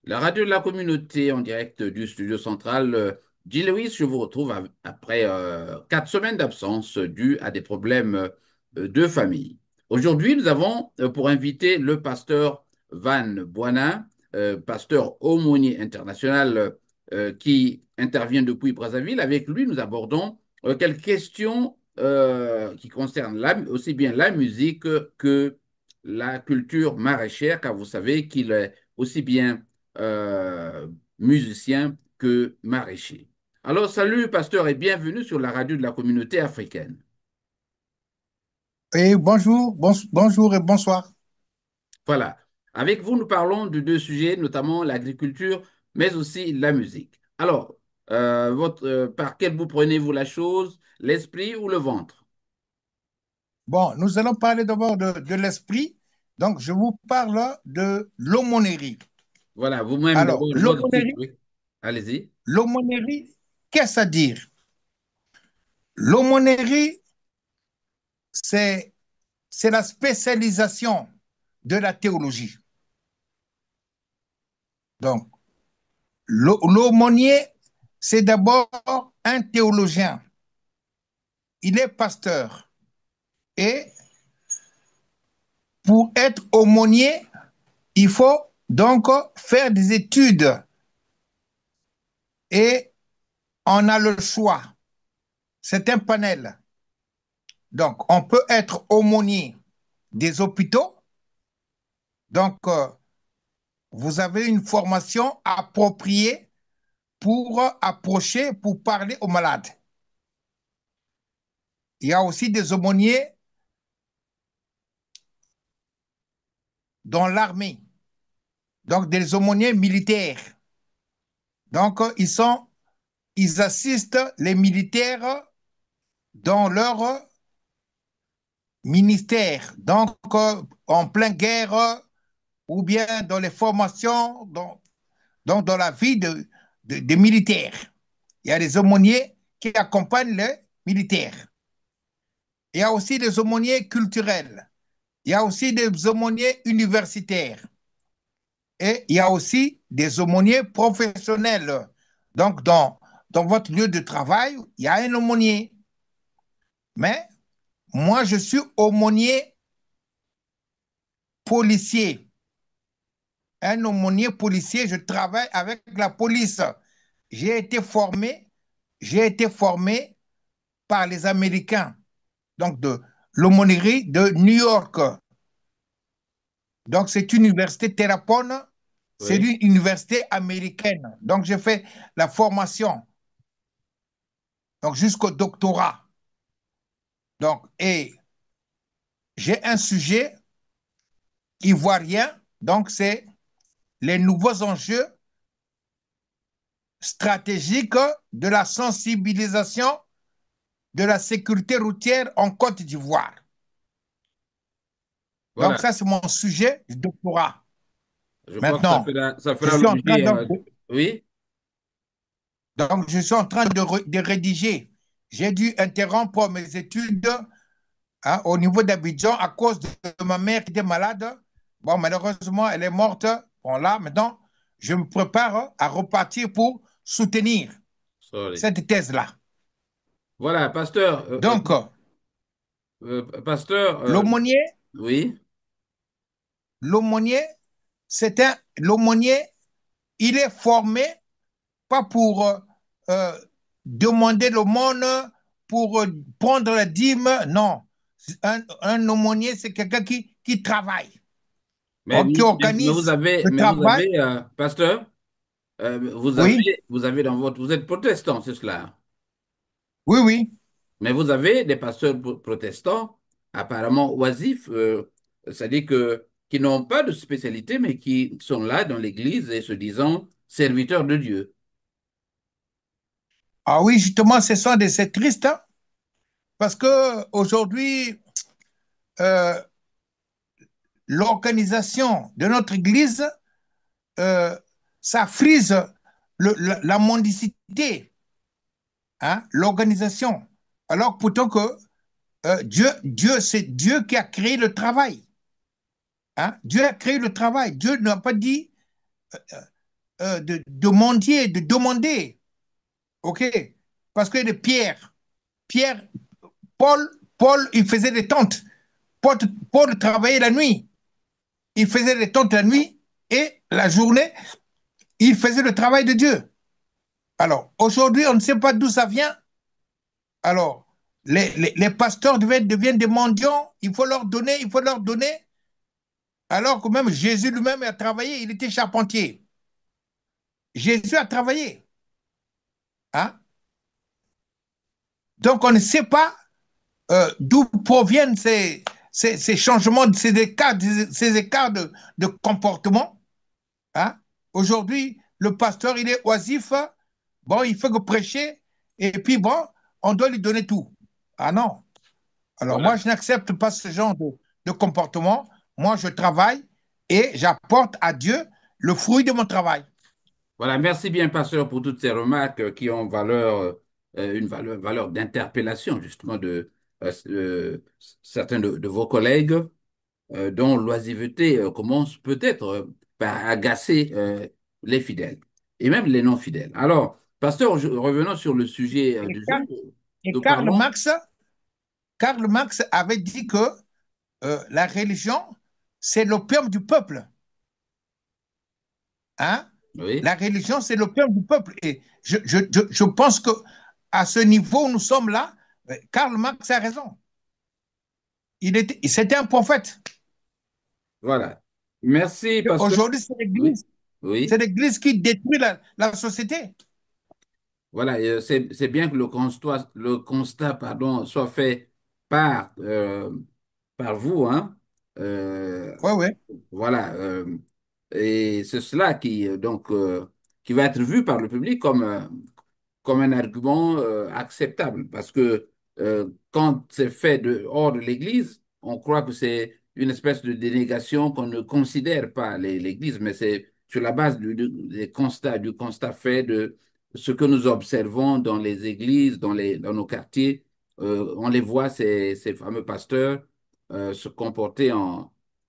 La radio de la communauté en direct du studio central. Gilles Lewis, je vous retrouve après 4 semaines d'absence dues à des problèmes de famille. Aujourd'hui, nous avons pour invité le pasteur Van Boinin, pasteur aumônier international qui intervient depuis Brazzaville. Avec lui, nous abordons quelques questions qui concernent aussi bien la musique que la culture maraîchère, car vous savez qu'il est aussi bien euh, musicien que maraîcher. Alors, salut, pasteur, et bienvenue sur la radio de la communauté africaine. Et bonjour, bonjour et bonsoir. Voilà. Avec vous, nous parlons de deux sujets, notamment l'agriculture, mais aussi la musique. Alors, par quel bout prenez-vous la chose, l'esprit ou le ventre? Bon, nous allons parler d'abord de l'esprit. Donc, je vous parle de l'aumônerie. Voilà, vous-même, Alors, d'abord, votre titre, l'aumônerie, oui. Allez-y. l'aumônerie, qu'est-ce à dire? L'aumônerie, c'est, c'est la spécialisation de la théologie. Donc, l'aumônier, c'est d'abord un théologien. Il est pasteur. Et pour être aumônier, il faut donc faire des études et on a le choix. C'est un panel. Donc, on peut être aumônier des hôpitaux. Donc, vous avez une formation appropriée pour approcher, pour parler aux malades. Il y a aussi des aumôniers dans l'armée, donc des aumôniers militaires. Donc, ils assistent les militaires dans leur ministère, donc en pleine guerre ou bien dans les formations, donc dans la vie des militaires. Il y a des aumôniers qui accompagnent les militaires. Il y a aussi des aumôniers culturels. Il y a aussi des aumôniers universitaires. Et il y a aussi des aumôniers professionnels. Donc, dans votre lieu de travail, il y a un aumônier. Mais moi, je suis aumônier policier. Un aumônier policier, je travaille avec la police. J'ai été formé, j'ai été formé par les Américains, donc de l'aumônerie de New York. Donc, c'est une université Terrapone, c'est Oui. une université américaine. Donc, j'ai fait la formation, donc jusqu'au doctorat. Donc, et j'ai un sujet ivoirien, donc c'est les nouveaux enjeux stratégiques de la sensibilisation de la sécurité routière en Côte d'Ivoire. Donc, Voilà. ça, c'est mon sujet du doctorat. Je crois que Maintenant, ça je fera suis en train l'objet. donc, Oui. donc, je suis en train de rédiger. J'ai dû interrompre mes études au niveau d'Abidjan à cause de ma mère qui était malade. Bon, malheureusement, elle est morte. Bon, là, maintenant, je me prépare à repartir pour soutenir Sorry. cette thèse-là. Voilà, pasteur. Donc, Pasteur, l'aumônier, oui. l'aumônier, l'aumônier, il est formé pas pour demander l'aumône, pour prendre la dîme, non. Un aumônier, c'est quelqu'un qui travaille, qui organise le Mais vous travail. avez, pasteur, Oui, vous avez vous êtes protestant, c'est cela. oui, oui. Mais vous avez des pasteurs protestants apparemment oisifs, c'est-à-dire qui n'ont pas de spécialité, mais qui sont là dans l'Église et se disant serviteurs de Dieu. Ah oui, justement, c'est triste, hein, parce que aujourd'hui, euh, l'organisation de notre Église, euh, ça frise la mendicité, hein, l'organisation. Alors pourtant que c'est Dieu qui a créé le travail. Hein. Dieu a créé le travail. Dieu n'a pas dit de mendier, de demander. OK? Parce que de Pierre, Paul, Paul, il faisait des tentes. Paul, Paul travaillait la nuit. Il faisait des tentes la nuit et la journée, il faisait le travail de Dieu. Alors, aujourd'hui, on ne sait pas d'où ça vient. Alors, les pasteurs deviennent des mendiants. Il faut leur donner, il faut leur donner. Alors que même Jésus lui-même a travaillé, il était charpentier. Jésus a travaillé. Hein? Donc, on ne sait pas d'où proviennent ces changements, ces écarts de comportement. Hein? Aujourd'hui, le pasteur, il est oisif. Bon, il fait que prêcher. Et puis, bon, on doit lui donner tout. Ah non. Alors, moi, Voilà. je n'accepte pas ce genre de comportement. Moi, je travaille et j'apporte à Dieu le fruit de mon travail. Voilà, merci bien, pasteur, pour toutes ces remarques qui ont une valeur d'interpellation, justement, de certains de vos collègues, dont l'oisiveté commence peut-être par agacer les fidèles et même les non-fidèles. Alors, pasteur, revenons sur le sujet Et, du Car- jour. et Nous parlons, Karl Marx avait dit que la religion, c'est l'opium du peuple. Hein? oui, La religion, c'est l'opium du peuple. Et je pense que à ce niveau où nous sommes là, Karl Marx a raison. C'était un prophète. voilà. Merci, pasteur. Aujourd'hui, Oui, oui. c'est l'Église qui détruit la société. Voilà, c'est bien que le constat, pardon, soit fait par, par vous, hein. Euh, Oui, oui, voilà, et c'est cela qui va être vu par le public comme un argument acceptable. Parce que quand c'est fait hors de l'Église, on croit que c'est une espèce de dénégation qu'on ne considère pas l'Église, mais c'est sur la base du constat fait de ce que nous observons dans les églises, dans nos quartiers. On les voit, ces fameux pasteurs, se comporter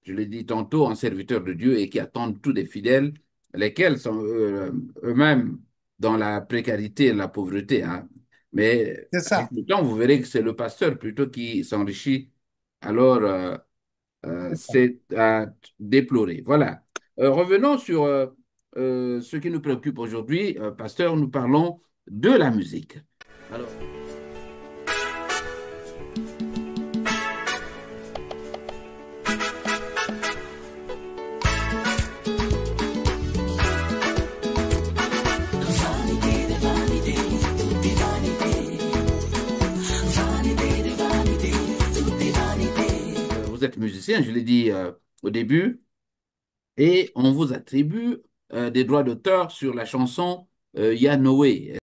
je l'ai dit tantôt, en serviteurs de Dieu et qui attendent tous des fidèles, lesquels sont eux-mêmes dans la précarité et la pauvreté, hein. Mais c'est avec ça. le temps, vous verrez que c'est le pasteur plutôt qui s'enrichit. Alors, C'est ça. c'est à déplorer. Voilà. Revenons sur ce qui nous préoccupe aujourd'hui. Pasteur, nous parlons de la musique. Alors, vous êtes musicien, je l'ai dit au début, et on vous attribue des droits d'auteur sur la chanson Yanoé.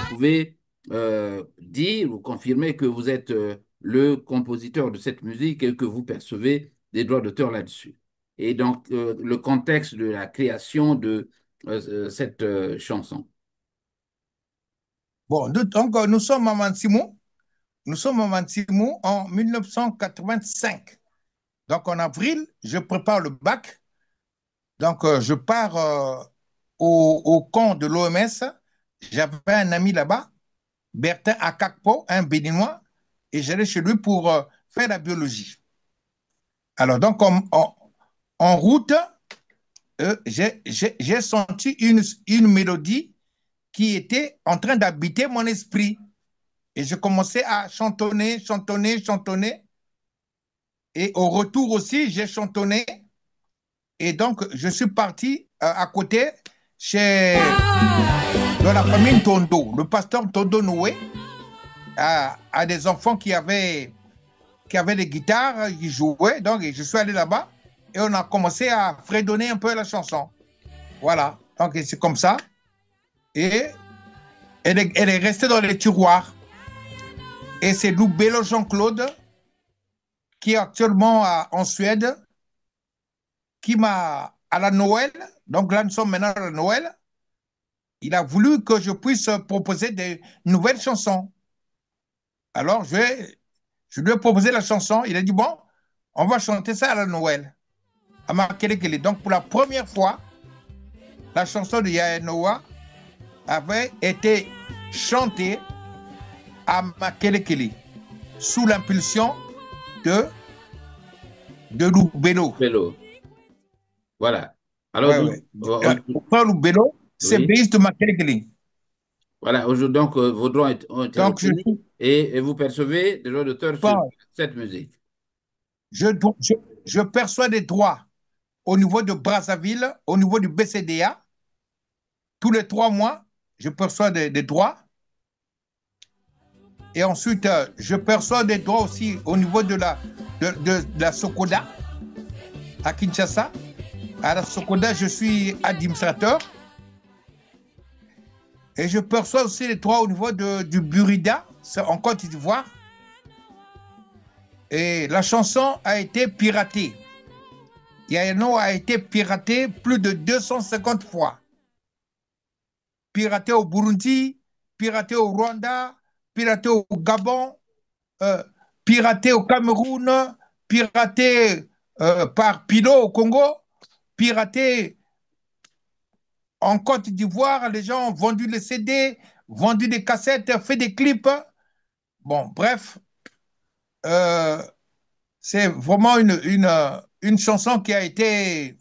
Pouvez dire ou confirmer que vous êtes le compositeur de cette musique et que vous percevez des droits d'auteur là-dessus. Et donc, le contexte de la création de cette chanson. Bon, donc, nous sommes à Mansimou. Nous sommes à Mansimou en 1985. Donc, en avril, je prépare le bac. Donc, je pars au camp de l'OMS. J'avais un ami là-bas, Bertin Akakpo, un Béninois, et j'allais chez lui pour faire la biologie. Alors, donc, en route, j'ai senti une mélodie qui était en train d'habiter mon esprit. Et je commençais à chantonner, chantonner, chantonner. Et au retour aussi, j'ai chantonné. Et donc, je suis parti à côté dans la famille Tondo. Le pasteur Tondo Noé a des enfants qui avaient des guitares, qui jouaient. Donc, je suis allé là-bas et on a commencé à fredonner un peu la chanson. Voilà, donc c'est comme ça. Et elle est restée dans les tiroirs. Et c'est Loubello Jean-Claude, qui est actuellement en Suède, qui m'a, à la Noël, donc là nous sommes maintenant à la Noël, il a voulu que je puisse proposer des nouvelles chansons. Alors je lui ai proposé la chanson, il a dit, bon, on va chanter ça à la Noël, à Makelekele. Donc pour la première fois, la chanson de Yaya Noah avait été chantée à Makelekele, sous l'impulsion de, de Loubello. Bello. Voilà. Alors, Ouais, donc, ouais. Frère Loubello, c'est oui. basé de Makelekele. Voilà. Aujourd'hui, donc, vos droits ont été Donc reconnus et vous percevez des droits d'auteur sur bon, cette musique. je, je, je perçois des droits au niveau de Brazzaville, au niveau du BCDA. Tous les 3 mois, je perçois des droits. Et ensuite, je perçois des droits aussi au niveau de la Sokoda, à Kinshasa. À la Sokoda, je suis administrateur. Et je perçois aussi les droits au niveau du Burida, c'est en Côte d'Ivoire. Et la chanson a été piratée. Yayano a été piraté plus de 250 fois. Piraté au Burundi, piraté au Rwanda, piraté au Gabon, euh, piraté au Cameroun, piraté par Pilo au Congo, piraté en Côte d'Ivoire. Les gens ont vendu les CD, vendu des cassettes, fait des clips. Bon, bref, euh, c'est vraiment une chanson qui a été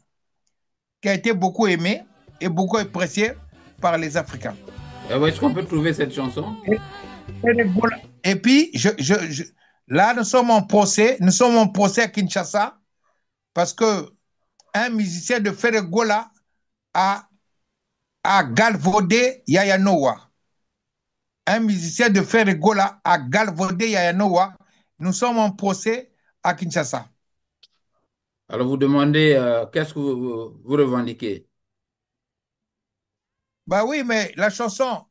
beaucoup aimée et beaucoup appréciée par les Africains. Est-ce qu'on peut trouver cette chanson? Et, et puis, là, nous sommes en procès à Kinshasa parce que un musicien de Feregola a, a galvaudé Yaya Noah. Un musicien de Feregola a galvaudé Yaya Noah. Nous sommes en procès à Kinshasa. Alors, vous demandez qu'est-ce que vous revendiquez? Bah oui, mais la chanson,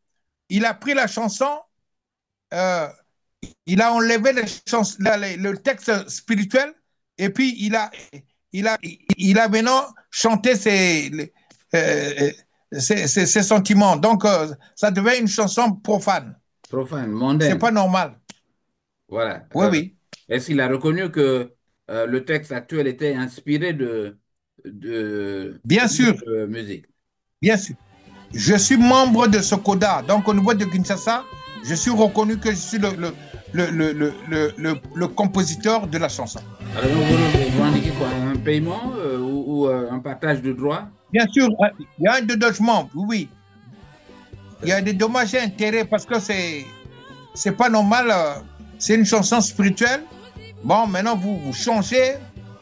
il a pris la chanson, euh, il a enlevé le texte spirituel et puis il a maintenant chanté euh, ses sentiments. Donc, ça devient une chanson profane. Profane, C'est mondaine. pas normal. Voilà. Oui, oui, Est-ce qu'il a reconnu que le texte actuel était inspiré de bien sûr, notre musique? bien sûr. Je suis membre de ce CODA. Donc, au niveau de Kinshasa, je suis reconnu que je suis le compositeur de la chanson. Alors, donc, vous revendiquez quoi? Un paiement ou un partage de droits? Bien sûr, il y a un dédommagement, oui. Il y a des dommages et intérêts parce que c'est pas normal. C'est une chanson spirituelle. Bon, maintenant, vous changez,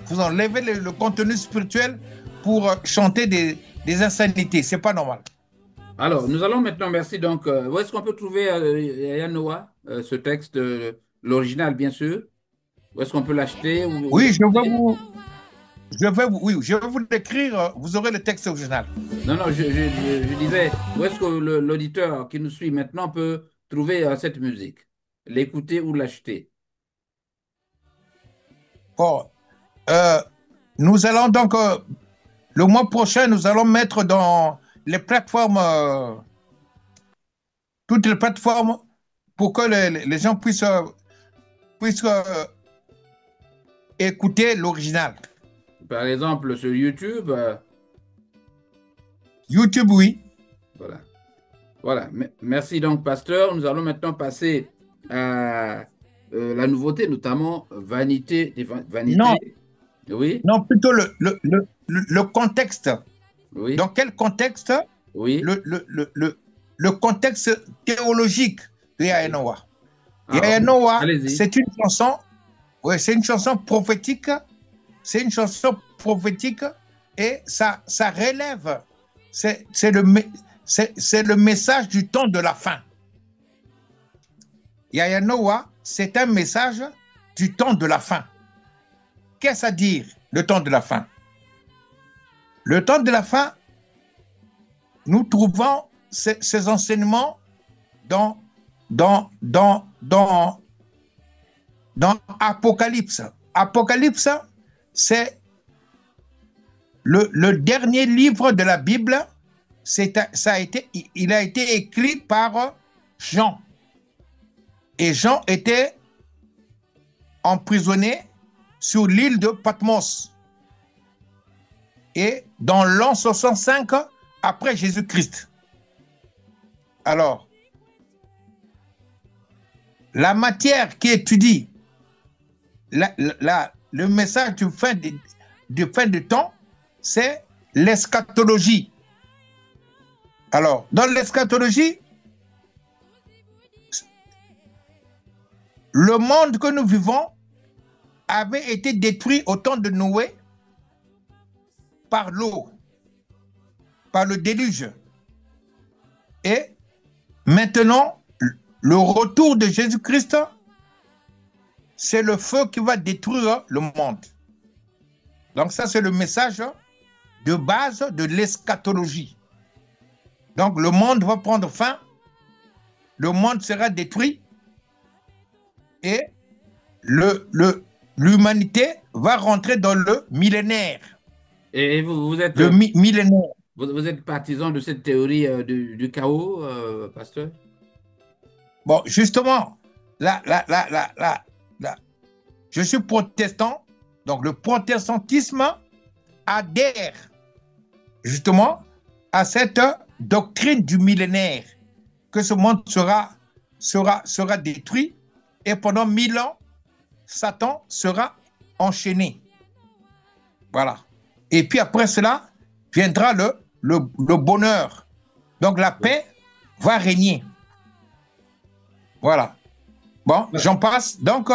vous enlevez le contenu spirituel pour chanter des insanités. C'est pas normal. Alors, nous allons maintenant, merci. Donc, où est-ce qu'on peut trouver Yaya Noah, ce texte, l'original, bien sûr? Où est-ce qu'on peut l'acheter ou Oui, l'écouter? oui, je vais vous l'écrire. Vous aurez le texte original. Non, non, je disais, où est-ce que l'auditeur qui nous suit maintenant peut trouver cette musique? L'écouter ou l'acheter? Bon, euh, nous allons donc, le mois prochain, nous allons mettre dans les plateformes, toutes les plateformes, pour que les gens puissent écouter l'original. Par exemple, sur YouTube, YouTube, oui. voilà. Voilà. Merci donc, pasteur. Nous allons maintenant passer à la nouveauté, notamment Vanité des Non, vanités. Oui, non, plutôt le contexte. oui, Dans quel contexte? oui. Le contexte théologique de Yaya Noah. Ah, Yaya ok. Noah, Allez-y. c'est une chanson, ouais, c'est une chanson prophétique. C'est une chanson prophétique et ça relève. C'est le message du temps de la fin. Yaya Noah, c'est un message du temps de la fin. Qu'est-ce à dire, le temps de la fin? le temps de la fin, nous trouvons ces enseignements dans, dans dans Apocalypse. Apocalypse, c'est le dernier livre de la Bible. Il a été écrit par Jean. Et Jean était emprisonné sur l'île de Patmos. Et dans l'an 65 après Jésus-Christ. Alors, la matière qui étudie le message de fin de temps, c'est l'eschatologie. Alors, dans l'eschatologie, le monde que nous vivons avait été détruit au temps de Noé par l'eau, par le déluge. Et maintenant, le retour de Jésus-Christ, c'est le feu qui va détruire le monde. Donc ça, c'est le message de base de l'eschatologie. Donc le monde va prendre fin, le monde sera détruit et l'humanité va rentrer dans le millénaire. Et vous êtes, Le millénaire. vous êtes partisan de cette théorie du chaos, pasteur? Bon, justement, je suis protestant, donc le protestantisme adhère justement à cette doctrine du millénaire, que ce monde sera détruit et pendant 1000 ans, Satan sera enchaîné. Voilà. Et puis après cela, viendra le bonheur. Donc la paix va régner. Voilà. Bon, j'en passe. Donc,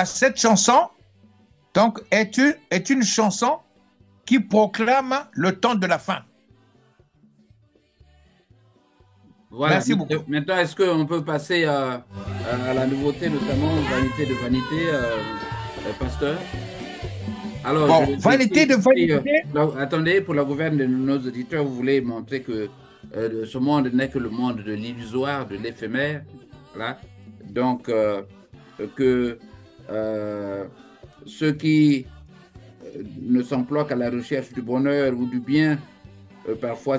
cette chanson donc, est une chanson qui proclame le temps de la fin. Voilà. Merci beaucoup. Maintenant, est-ce qu'on peut passer à la nouveauté, notamment Vanité de vanité, pasteur? Alors, bon, vanité de vanité. Attendez, pour la gouverne de nos auditeurs, vous voulez montrer que ce monde n'est que le monde de l'illusoire, de l'éphémère. Voilà. Donc, que ceux qui ne s'emploient qu'à la recherche du bonheur ou du bien, parfois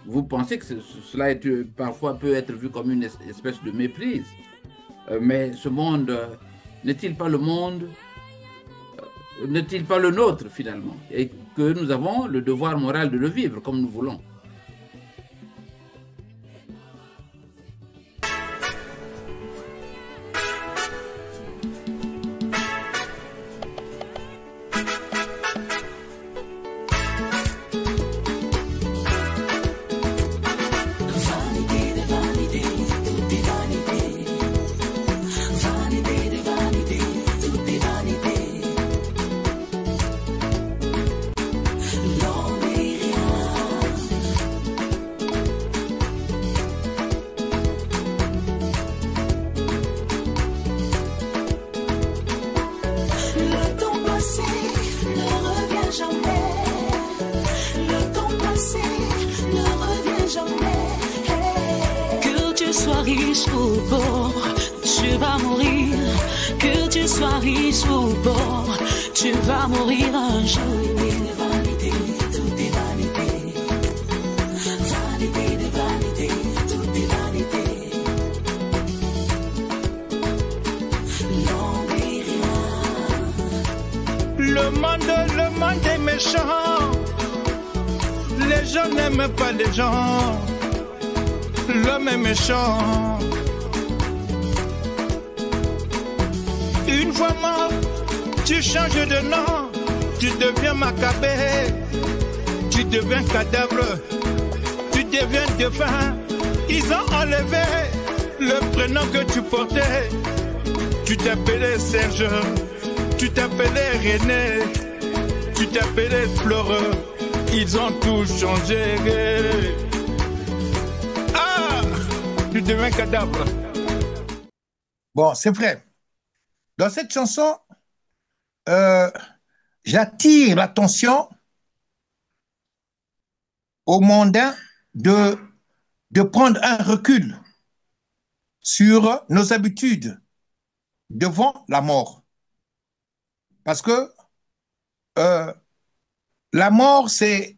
vous pensez que cela parfois peut être vu comme une espèce de méprise. Mais ce monde, n'est-il pas le monde, n'est-il pas le nôtre finalement? Et que nous avons le devoir moral de le vivre comme nous voulons. riche ou pauvre, tu vas mourir. Que tu sois riche ou pauvre, tu vas mourir un jour. Vanité, tout est vanité. Vanité de vanité, tout est vanité. Non, mais rien. Le monde est méchant. Les gens n'aiment pas les gens. L'homme est méchant. Une fois mort, tu changes de nom. Tu deviens macabé. Tu deviens cadavre. Tu deviens défunt. Ils ont enlevé le prénom que tu portais. Tu t'appelais Serge. Tu t'appelais René. Tu t'appelais Flore. Ils ont tout changé. Tu deviens cadavre. Bon, c'est vrai. Dans cette chanson, j'attire l'attention aux mondains de prendre un recul sur nos habitudes devant la mort. Parce que la mort, c'est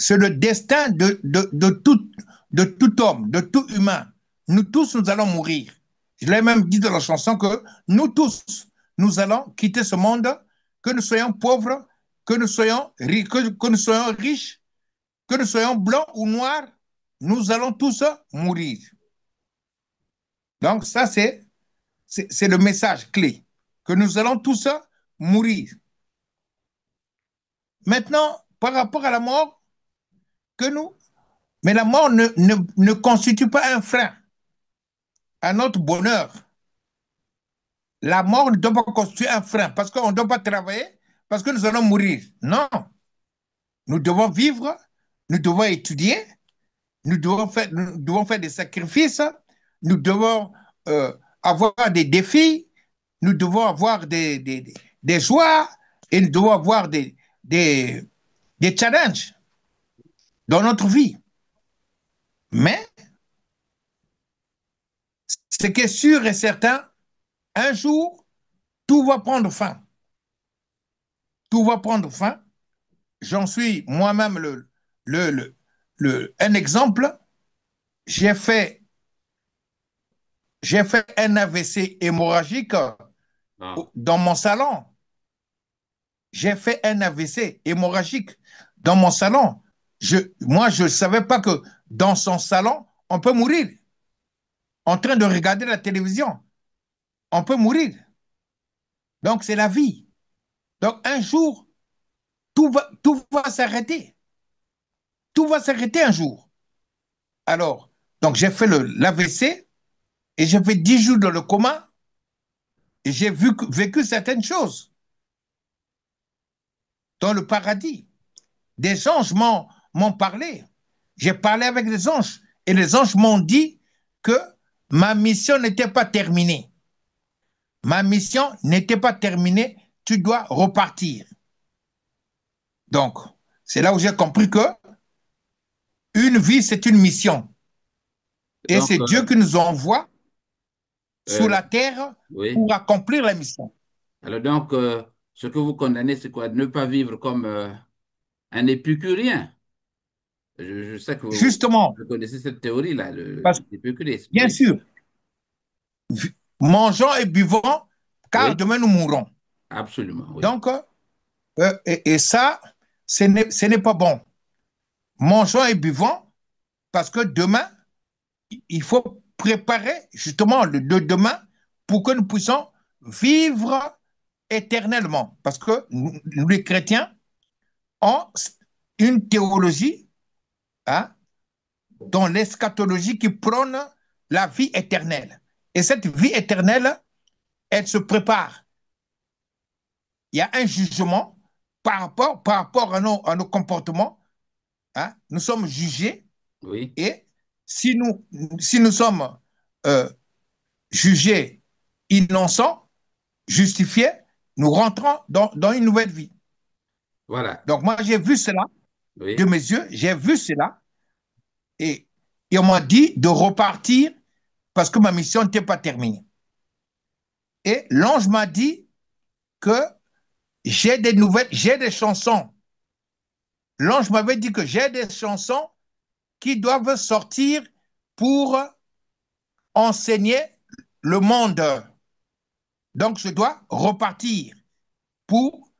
le destin de tout homme, de tout humain. Nous tous, nous allons mourir. Je l'ai même dit dans la chanson que nous tous, nous allons quitter ce monde, que nous soyons pauvres, que nous soyons riches, que nous soyons riches, que nous soyons blancs ou noirs, nous allons tous mourir. Donc ça, c'est le message clé, que nous allons tous mourir. Maintenant, par rapport à la mort, mais la mort ne constitue pas un frein à notre bonheur. La mort ne doit pas constituer un frein parce qu'on ne doit pas travailler, parce que nous allons mourir. Non. Nous devons vivre, nous devons étudier, nous devons faire des sacrifices, nous devons avoir des défis, nous devons avoir des joies et nous devons avoir des challenges dans notre vie. Mais, ce qui est sûr et certain, un jour, tout va prendre fin. Tout va prendre fin. J'en suis moi-même un exemple. J'ai fait un AVC hémorragique dans mon salon. J'ai fait un AVC hémorragique dans mon salon. Moi, je ne savais pas que dans son salon, on peut mourir. En train de regarder la télévision, on peut mourir. Donc, c'est la vie. Donc, un jour, tout va s'arrêter. Tout va s'arrêter un jour. Alors, donc j'ai fait l'AVC et j'ai fait 10 jours dans le coma et j'ai vécu certaines choses dans le paradis. Des anges m'ont parlé. J'ai parlé avec les anges et les anges m'ont dit que ma mission n'était pas terminée. Ma mission n'était pas terminée, tu dois repartir. Donc, c'est là où j'ai compris que une vie, c'est une mission. Et c'est Dieu qui nous envoie sur la terre pour accomplir la mission. Alors donc, ce que vous condamnez, c'est quoi? Ne pas vivre comme un épicurien. Je sais que Justement, vous connaissez cette théorie-là, l'épicurisme. Bien sûr. Mangeons et buvons, car demain nous mourrons. Absolument. Oui. Donc, et ça, ce n'est pas bon. Mangeons et buvons, parce que demain, il faut préparer justement le demain pour que nous puissions vivre éternellement. Parce que nous, les chrétiens, ont une théologie dans l'eschatologie qui prône la vie éternelle. Et cette vie éternelle, elle se prépare. Il y a un jugement par rapport à nos comportements. Nous sommes jugés. Oui. Et si nous sommes jugés innocents, justifiés, nous rentrons dans une nouvelle vie. Voilà. Donc moi, j'ai vu cela de mes yeux, j'ai vu cela. Et on m'a dit de repartir parce que ma mission n'était pas terminée. Et l'ange m'a dit que j'ai des nouvelles, j'ai des chansons. L'ange m'avait dit que j'ai des chansons qui doivent sortir pour enseigner le monde. Donc, je dois repartir pour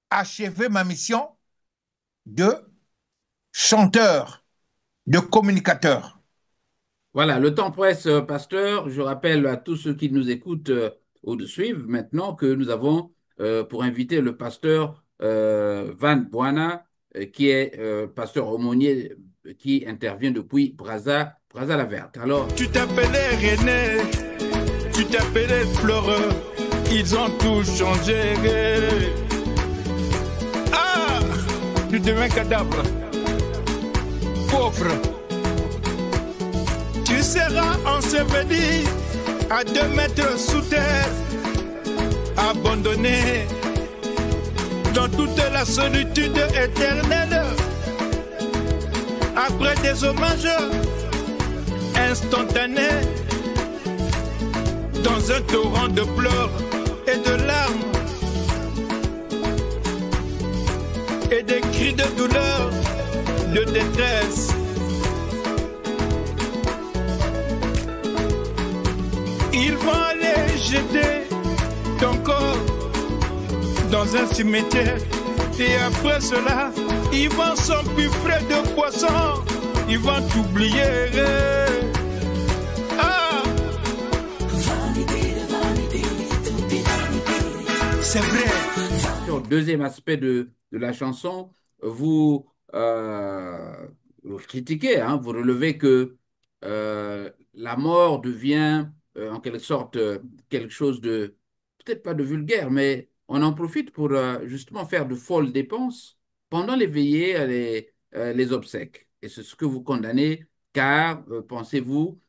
achever ma mission de chanteur, de communicateur. Voilà, le temps presse, pasteur. Je rappelle à tous ceux qui nous écoutent ou nous suivent maintenant que nous avons pour inviter le pasteur Van Boana, qui est pasteur aumônier qui intervient depuis Brazza la Verte. Alors, tu t'appelais René, tu t'appelais Floreux, ils ont tout changé. Ah, tu deviens cadavre, pauvre. Tu seras enseveli à 2 mètres sous terre, abandonné. dans toute la solitude éternelle. Après des hommages instantanés, dans un torrent de pleurs et de larmes et des cris de douleur, de détresse. Ils vont aller jeter ton corps dans un cimetière et après cela, ils vont s'empiffrer de poissons, ils vont t'oublier. Ah, c'est vrai. Sur le deuxième aspect de la chanson, vous, vous critiquez, hein, vous relevez que la mort devient en quelque sorte quelque chose de, peut-être pas de vulgaire, mais on en profite pour justement faire de folles dépenses pendant les veillées, les obsèques. Et c'est ce que vous condamnez, car pensez-vous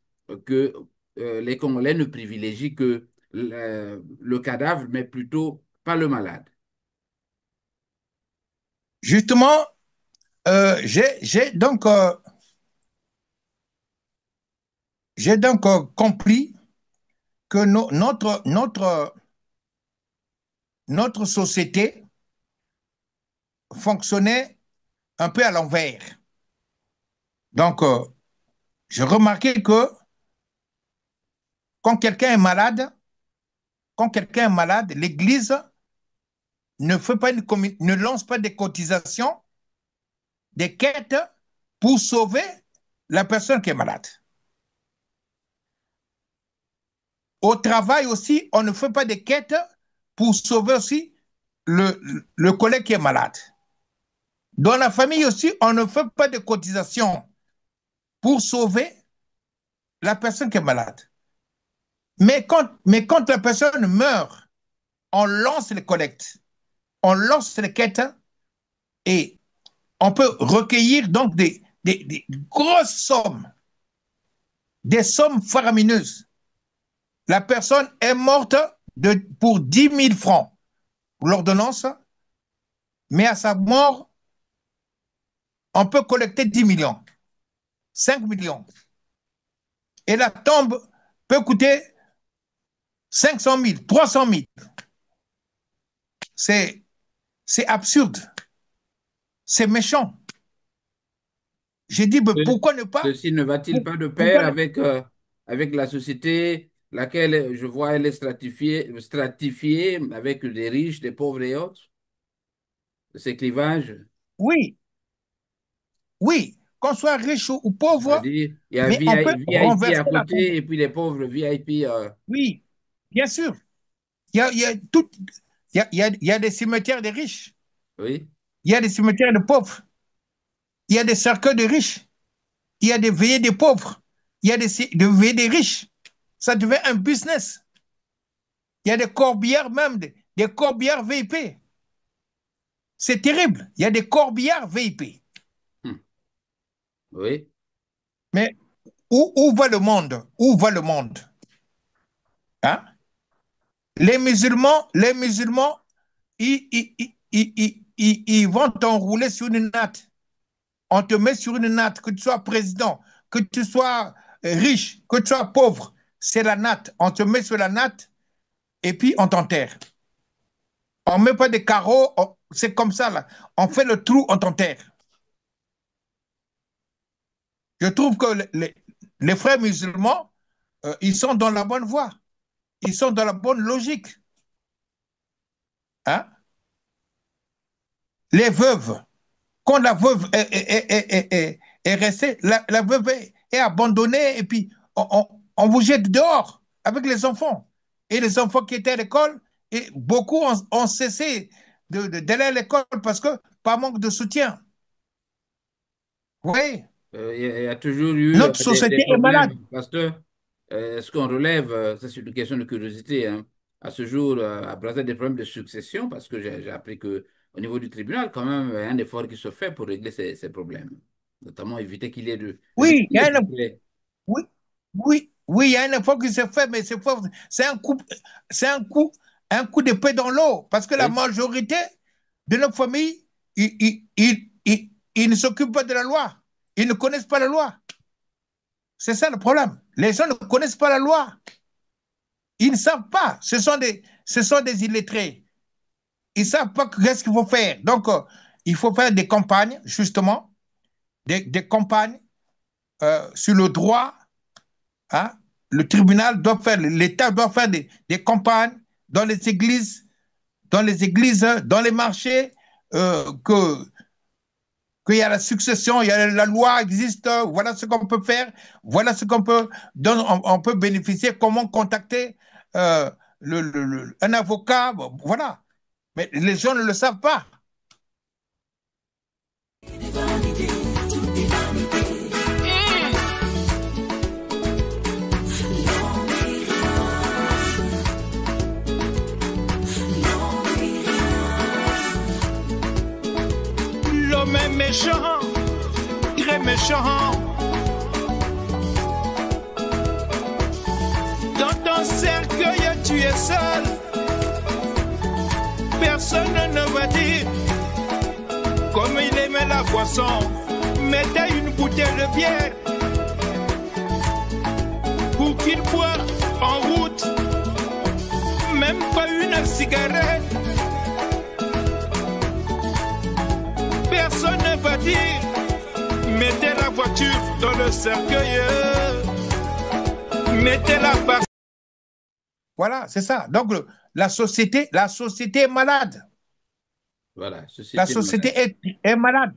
que les Congolais ne privilégient que le cadavre, mais plutôt pas le malade. Justement, j'ai donc compris que notre société fonctionnait un peu à l'envers. Donc, j'ai remarqué que quand quelqu'un est malade, l'Église ne lance pas des cotisations, des quêtes pour sauver la personne qui est malade. Au travail aussi, on ne fait pas des quêtes pour sauver aussi le collègue qui est malade. Dans la famille aussi, on ne fait pas de cotisations pour sauver la personne qui est malade. Mais quand la personne meurt, on lance les collectes, on lance les quêtes et on peut recueillir donc des grosses sommes, des sommes faramineuses. La personne est morte pour 10 000 francs pour l'ordonnance, mais à sa mort, on peut collecter 10 millions, 5 millions. Et la tombe peut coûter 500 000, 300 000. C'est absurde. C'est méchant. J'ai dit, mais pourquoi ne pas... Ceci ne va-t-il pas de pair avec, avec la société, laquelle je vois elle est stratifiée avec des riches, des pauvres et autres, ces clivages? Oui, oui, qu'on soit riche ou pauvre, C'est-à-dire, il y a mais on peut VIP renverser à la côté et tendance. puis les pauvres VIP. Oui, bien sûr. Il y a des cimetières de riches, Oui. il y a des cimetières de pauvres, il y a des cercueils de riches, il y a des veillées des pauvres, il y a des veillées des riches. Ça devient un business. Il y a des corbillards même, des corbillards VIP. C'est terrible. Il y a des corbillards VIP. Hmm. Oui. Mais où va le monde? Où va le monde? Hein? Les musulmans, ils vont t'enrouler sur une natte. On te met sur une natte, que tu sois président, que tu sois riche, que tu sois pauvre. C'est la natte. On te met sur la natte et puis on t'enterre. On ne met pas de carreaux, c'est comme ça, là. On fait le trou, on t'enterre. Je trouve que les frères musulmans, ils sont dans la bonne voie. Ils sont dans la bonne logique. Hein? Les veuves, quand la veuve est restée, la veuve est abandonnée et puis on vous jette dehors avec les enfants. Et les enfants qui étaient à l'école, et beaucoup ont cessé d'aller à l'école parce que par manque de soutien. Oui, Il y a toujours eu notre des société est malade. problèmes. Pasteur, est-ce qu'on relève, ça c'est une question de curiosité, hein, à ce jour, à Brazzaville, des problèmes de succession, parce que j'ai appris que au niveau du tribunal, quand même, il y a un effort qui se fait pour régler ces problèmes, notamment éviter qu'il y ait de Oui, il y a litiges un, après. oui, oui, oui, il y a un effort qui se fait, mais c'est un coup d'épée dans l'eau, parce que la Oui, majorité de nos familles, ils ne s'occupent pas de la loi. Ils ne connaissent pas la loi. C'est ça le problème. Les gens ne connaissent pas la loi. Ils ne savent pas. Ce sont des illettrés. Ils ne savent pas qu'est-ce qu'il faut faire. Donc, il faut faire des campagnes, justement, des campagnes sur le droit. Hein. Le tribunal doit faire, l'État doit faire des campagnes dans les églises, dans les marchés, que qu'il y a la succession, il y a la loi existe, voilà ce qu'on peut faire, voilà ce qu'on peut, dont on peut bénéficier, comment contacter un avocat, bon, voilà. Mais les gens ne le savent pas. L'homme est méchant, très méchant. Dans ton cercueil, tu es seul. Personne ne va dire comme il aimait la boisson. Mettez une bouteille de bière pour qu'il boive en route. Même pas une cigarette. Personne ne va dire mettez la voiture dans le cercueil. Mettez-la par. Voilà, c'est ça. Donc, la société est malade. Voilà, La société société malade. est malade.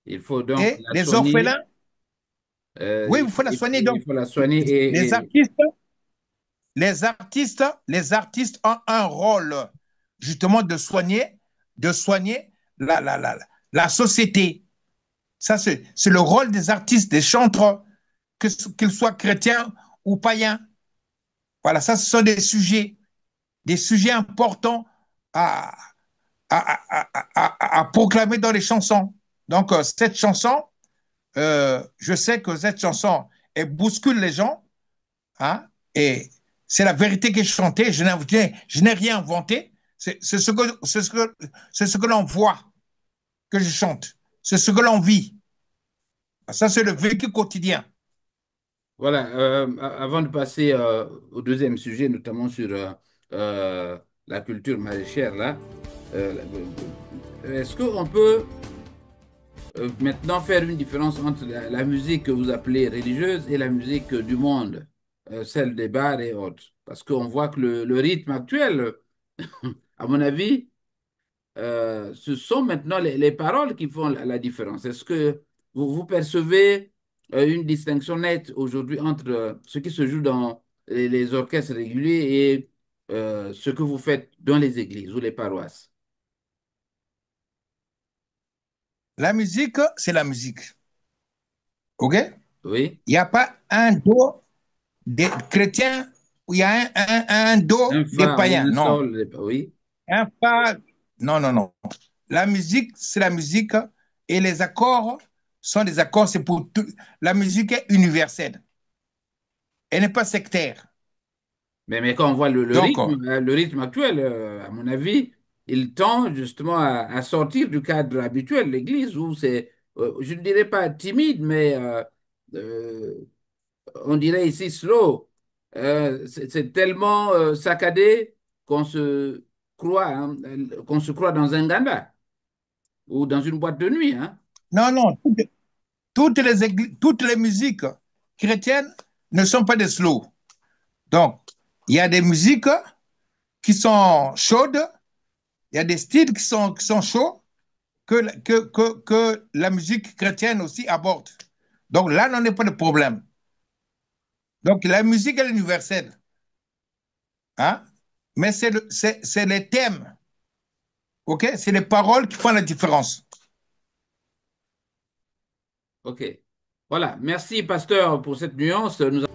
Il faut donc Et la les soigner. orphelins, oui, il faut la soigner. Donc, Il faut la soigner les artistes, les artistes ont un rôle justement de soigner la société. Ça, c'est le rôle des artistes, des chantres, qu'ils soient chrétiens ou païens. Voilà, ça, ce sont des sujets importants à, à proclamer dans les chansons. Donc, cette chanson, je sais que cette chanson, elle bouscule les gens, hein, et c'est la vérité que je chantais, je n'ai rien inventé, c'est ce que l'on voit que je chante, c'est ce que l'on vit. Ça, c'est le vécu quotidien. Voilà, avant de passer au deuxième sujet, notamment sur la culture maraîchère, là, est-ce qu'on peut maintenant faire une différence entre la musique que vous appelez religieuse et la musique du monde, celle des bars et autres? Parce qu'on voit que le rythme actuel, à mon avis, ce sont maintenant les paroles qui font la différence. Est-ce que vous percevez une distinction nette aujourd'hui entre ce qui se joue dans les orchestres réguliers et ce que vous faites dans les églises ou les paroisses? La musique, c'est la musique. OK? Oui? Il n'y a pas un dos des chrétiens ou il y a un dos Un des fa ou païens. un Non. sol, oui? Un fa, non, non, non. La musique, c'est la musique et les accords sont des accords, c'est pour tout. La musique est universelle. Elle n'est pas sectaire. Mais quand on voit Donc, le rythme actuel, à mon avis, il tend justement à sortir du cadre habituel de l'Église où c'est, je ne dirais pas timide, mais euh, on dirait ici slow. C'est tellement saccadé qu'on se croit, hein, qu'on se croit dans un ganda ou dans une boîte de nuit, hein. non, non, toutes les musiques chrétiennes ne sont pas des slow. Donc, il y a des musiques qui sont chaudes, il y a des styles qui sont chauds que la musique chrétienne aussi aborde. Donc là, n'en est pas de problème. Donc la musique est universelle, hein? Mais c'est les thèmes, ok? C'est les paroles qui font la différence. OK. Voilà. Merci, pasteur, pour cette nuance. Nous